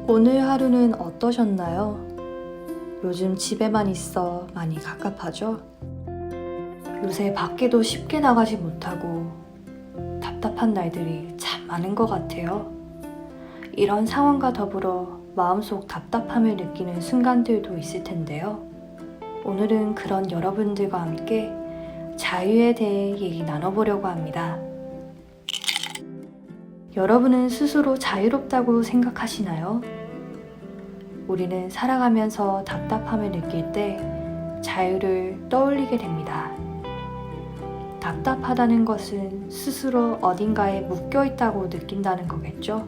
오늘 하루는 어떠셨나요? 요즘 집에만 있어 많이 갑갑하죠? 요새 밖에도 쉽게 나가지 못하고 답답한 날들이 참 많은 것 같아요. 이런 상황과 더불어 마음속 답답함을 느끼는 순간들도 있을 텐데요. 오늘은 그런 여러분들과 함께 자유에 대해 얘기 나눠보려고 합니다. 여러분은 스스로 자유롭다고 생각하시나요? 우리는 살아가면서 답답함을 느낄 때 자유를 떠올리게 됩니다. 답답하다는 것은 스스로 어딘가에 묶여있다고 느낀다는 거겠죠?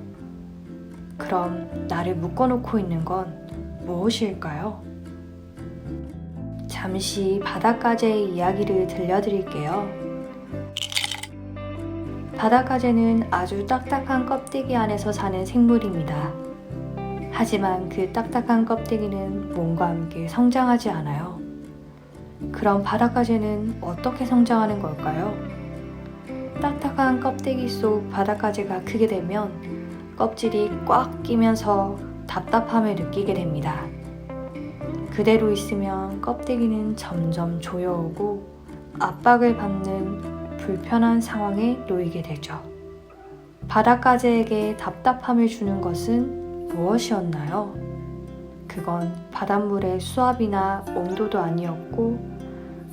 그럼 나를 묶어놓고 있는 건 무엇일까요? 잠시 바닷가재의 이야기를 들려드릴게요. 바닷가재는 아주 딱딱한 껍데기 안에서 사는 생물입니다. 하지만 그 딱딱한 껍데기는 몸과 함께 성장하지 않아요. 그럼 바닷가재는 어떻게 성장하는 걸까요? 딱딱한 껍데기 속 바닷가재가 크게 되면 껍질이 꽉 끼면서 답답함을 느끼게 됩니다. 그대로 있으면 껍데기는 점점 조여오고 압박을 받는 불편한 상황에 놓이게 되죠. 바닷가재에게 답답함을 주는 것은 무엇이었나요? 그건 바닷물의 수압이나 온도도 아니었고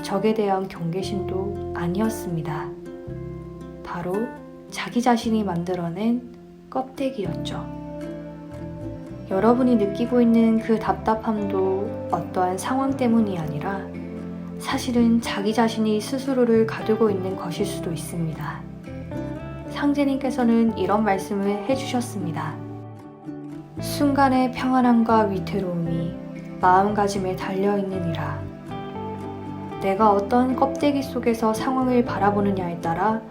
적에 대한 경계심도 아니었습니다. 바로 자기 자신이 만들어낸 껍데기였죠. 여러분이 느끼고 있는 그 답답함도 어떠한 상황 때문이 아니라 사실은 자기 자신이 스스로를 가두고 있는 것일 수도 있습니다. 상제님께서는 이런 말씀을 해주셨습니다. 순간의 평안함과 위태로움이 마음가짐에 달려있느니라. 내가 어떤 껍데기 속에서 상황을 바라보느냐에 따라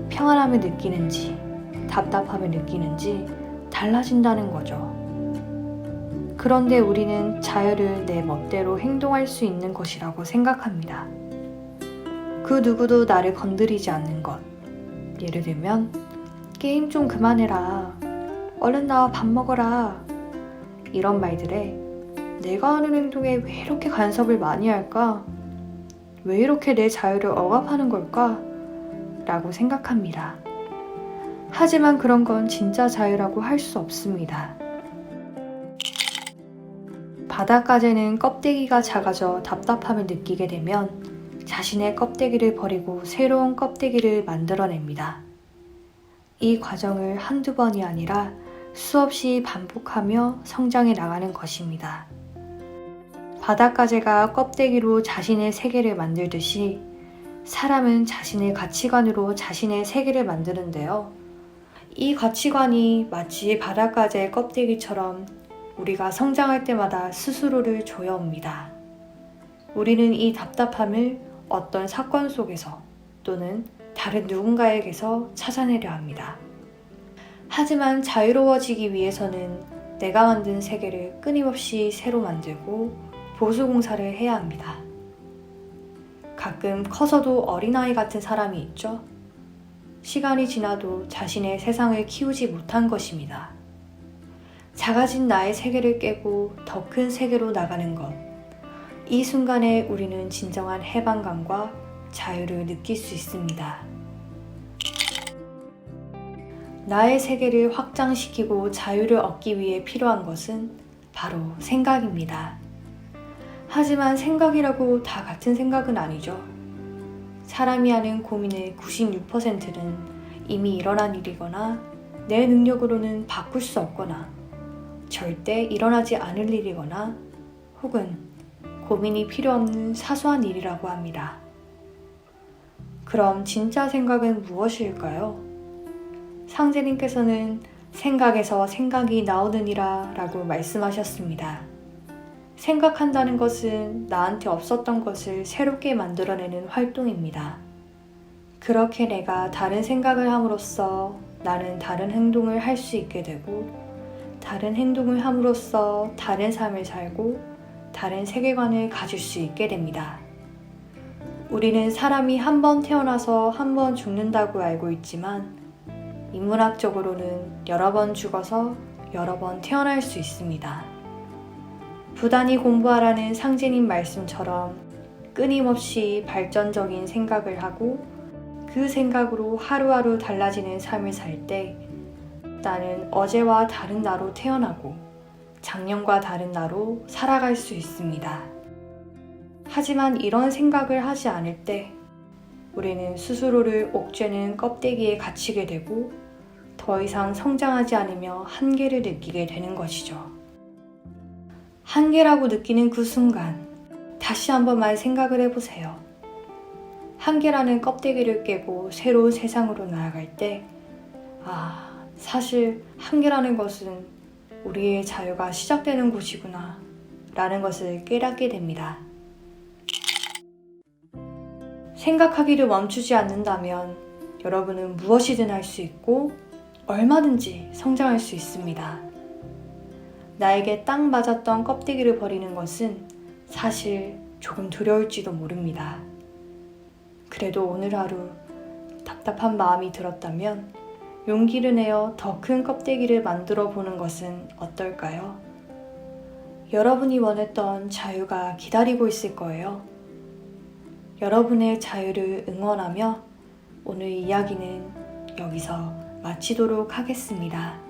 평안함을 느끼는지 답답함을 느끼는지 달라진다는 거죠. 그런데 우리는 자유를 내 멋대로 행동할 수 있는 것이라고 생각합니다. 그 누구도 나를 건드리지 않는 것. 예를 들면 게임 좀 그만해라. 얼른 나와 밥 먹어라. 이런 말들에 내가 하는 행동에 왜 이렇게 간섭을 많이 할까? 왜 이렇게 내 자유를 억압하는 걸까? 라고 생각합니다. 하지만 그런 건 진짜 자유라고 할 수 없습니다. 바닷가재는 껍데기가 작아져 답답함을 느끼게 되면 자신의 껍데기를 버리고 새로운 껍데기를 만들어냅니다. 이 과정을 한두 번이 아니라 수없이 반복하며 성장해 나가는 것입니다. 바닷가재가 껍데기로 자신의 세계를 만들듯이 사람은 자신의 가치관으로 자신의 세계를 만드는데요. 이 가치관이 마치 바닷가재의 껍데기처럼 우리가 성장할 때마다 스스로를 조여옵니다. 우리는 이 답답함을 어떤 사건 속에서 또는 다른 누군가에게서 찾아내려 합니다. 하지만 자유로워지기 위해서는 내가 만든 세계를 끊임없이 새로 만들고 보수공사를 해야 합니다. 가끔 커서도 어린아이 같은 사람이 있죠. 시간이 지나도 자신의 세상을 키우지 못한 것입니다. 작아진 나의 세계를 깨고 더 큰 세계로 나가는 것. 이 순간에 우리는 진정한 해방감과 자유를 느낄 수 있습니다. 나의 세계를 확장시키고 자유를 얻기 위해 필요한 것은 바로 생각입니다. 하지만 생각이라고 다 같은 생각은 아니죠. 사람이 하는 고민의 96%는 이미 일어난 일이거나 내 능력으로는 바꿀 수 없거나 절대 일어나지 않을 일이거나 혹은 고민이 필요 없는 사소한 일이라고 합니다. 그럼 진짜 생각은 무엇일까요? 상제님께서는 생각에서 생각이 나오느니라 라고 말씀하셨습니다. 생각한다는 것은 나한테 없었던 것을 새롭게 만들어내는 활동입니다. 그렇게 내가 다른 생각을 함으로써 나는 다른 행동을 할 수 있게 되고 다른 행동을 함으로써 다른 삶을 살고 다른 세계관을 가질 수 있게 됩니다. 우리는 사람이 한 번 태어나서 한 번 죽는다고 알고 있지만 인문학적으로는 여러 번 죽어서 여러 번 태어날 수 있습니다. 부단히 공부하라는 상제님 말씀처럼 끊임없이 발전적인 생각을 하고 그 생각으로 하루하루 달라지는 삶을 살 때 나는 어제와 다른 나로 태어나고 작년과 다른 나로 살아갈 수 있습니다. 하지만 이런 생각을 하지 않을 때 우리는 스스로를 옥죄는 껍데기에 갇히게 되고 더 이상 성장하지 않으며 한계를 느끼게 되는 것이죠. 한계라고 느끼는 그 순간 다시 한 번만 생각을 해보세요. 한계라는 껍데기를 깨고 새로운 세상으로 나아갈 때 사실 한계라는 것은 우리의 자유가 시작되는 곳이구나 라는 것을 깨닫게 됩니다. 생각하기를 멈추지 않는다면 여러분은 무엇이든 할 수 있고 얼마든지 성장할 수 있습니다. 나에게 딱 맞았던 껍데기를 버리는 것은 사실 조금 두려울지도 모릅니다. 그래도 오늘 하루 답답한 마음이 들었다면 용기를 내어 더 큰 껍데기를 만들어 보는 것은 어떨까요? 여러분이 원했던 자유가 기다리고 있을 거예요. 여러분의 자유를 응원하며 오늘 이야기는 여기서 마치도록 하겠습니다.